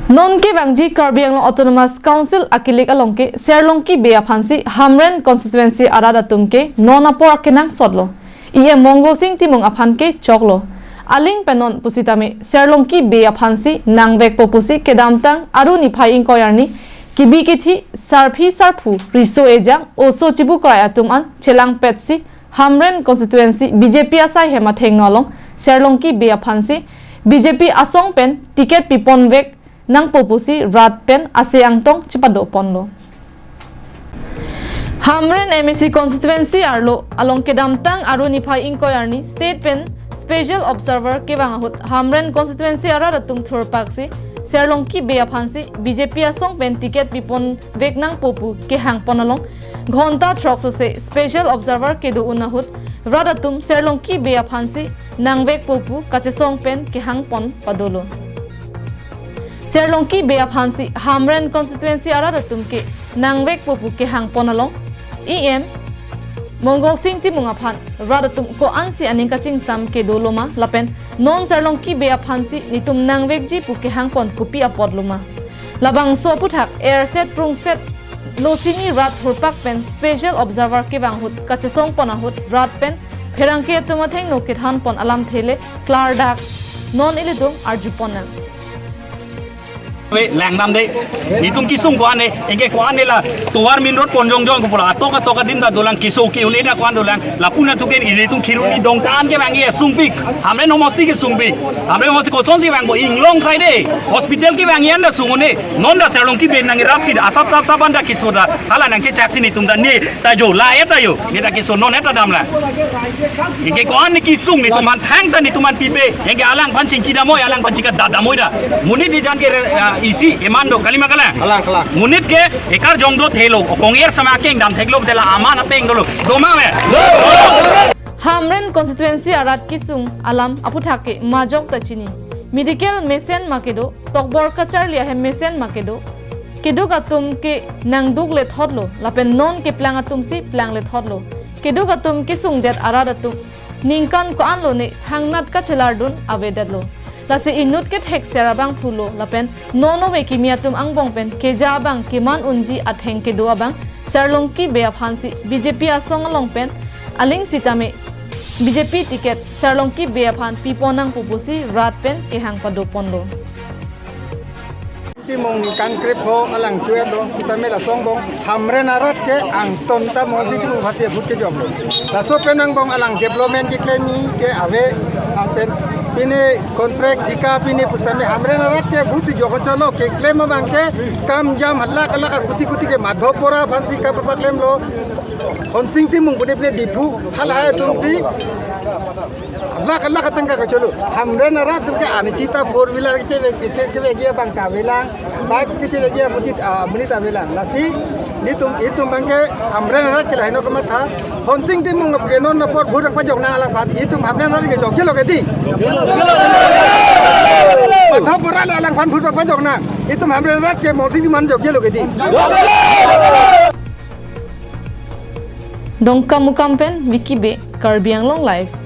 Non ke bangji Karbi Anglong Autonomous Council akilik alongke serlongki beya phansi Hamren constituency arada tumke non apor kenang sodlo iye Mongol Singh timung aphanke choklo aling penon pusitame serlongki beya phansi nangvek popusi kedamtang aru niphai inkoyarni kibi kithi sarphi sarphu riso ejang oso chibu kraya tuman chelang petsi Hamren constituency BJP asai hema thengnolong serlongki beya phansi BJP asong pen ticket pipon vek nang popusi rat pen aseang tong chipado ponlo Hamren MSC constituency arlo along kedamtang aruni phai inkoyarni state pen special observer kebang hut Hamren constituency ara ratung thurpaksi serlongki beya phansi BJP asong pen ticket pipon vek nang popu ke hang ponalong घंटा ट्रक्सो से special observer के दो उन्नहुत राडातुम serlongki beya phansi nangvek popu kachesong pen ke hang pon padolo serlongki beya phansi Hamren constituency aradatum ke nangvek popu ke hang ponalong em Mongol Singh timung aphan radatum ko ansi aning kaching sam ke doloma lapen non serlongki beya phansi nitum nangvek ji pu ke hang pon kupi apodloma labang so puthak air set prung set Losini rat hurpak pen special observer ke banghut kachesong ponahut rat pen pherangke tumatheng no kithan pon alam thele klar dak non ilidum arjupona we lang nam de nitum kisung kwan ne engke kwan ne la towar min rot ponjong jong ko pula toka din da dolang kiso ki ule da kwan dolang la puna tuken ile tum khiruni dong kan ke bangi sungpik hamre no mosti ke sungpik hamre mo ko chonsi bang bo inglong sai de hospital ki bangi an da sungone non da serlong ki ben nang rapsi da asap sap saban da kiso da hala nang che chaksi ni tum da ni ta jo la eta yo ni da kiso non eta dam la engke kwan ni kisung ni tuman thang ta ni tuman pipe engke alang pancing ki da moy alang pancing ka da moy da muni di jan ke isi emando kalima kala munit ke ekar jongdo thelo konger samake dam theklo betela aman apeng dolo doma me Hamren constituency arat kisung alam aputhake majok tachini medical mesen makedo tokbor kachar liya he mesen makedo kedu gatum ke nangduk le thodlo lapen non ke planga tumsi plang le thodlo kedu gatum kisung det aradatum ningkan ko anlo ne thangnat ka chelardun avedadlo lase inut ke thek serabang phulo lapen nono we kimiatum angbong pen keja bang kiman unji atheng ke doa bang serlongki beya phansi BJP asong long pen aling sitame BJP ticket serlongki beya phan piponang pupusi rat pen ke hang padoponlo timong kankrip ho alang chue do kitame la songbong Hamren arat ke ang tonta modi tu bhatia phut ke jomlo la so penang bong alang development ki klemi ke ave ang pen pine contract thika pine pustame Hamren arat ke bhuti jogo cholo ke claim bang ke kam jam halla kala ka kuti kuti ke madhopora phansi ka papa claim lo honsing timung bude bude dipu hal hai tumti Allah katangga ka cholo Hamren arat ke anicita 4 wheeler ke vegia bang ka velang bike ke vegia butit bunita velang lasi itum bang ke Hamren arat ke laino kama tha honsing timung ke non na por bhurang pajok na alang phat itum Hamren arat ke jok kilo ke di madhopora alang phan bhurang pajok na itum Hamren arat ke moti bi man jok kilo ke di Dongkamu kampen Wiki B Karbi Anglong live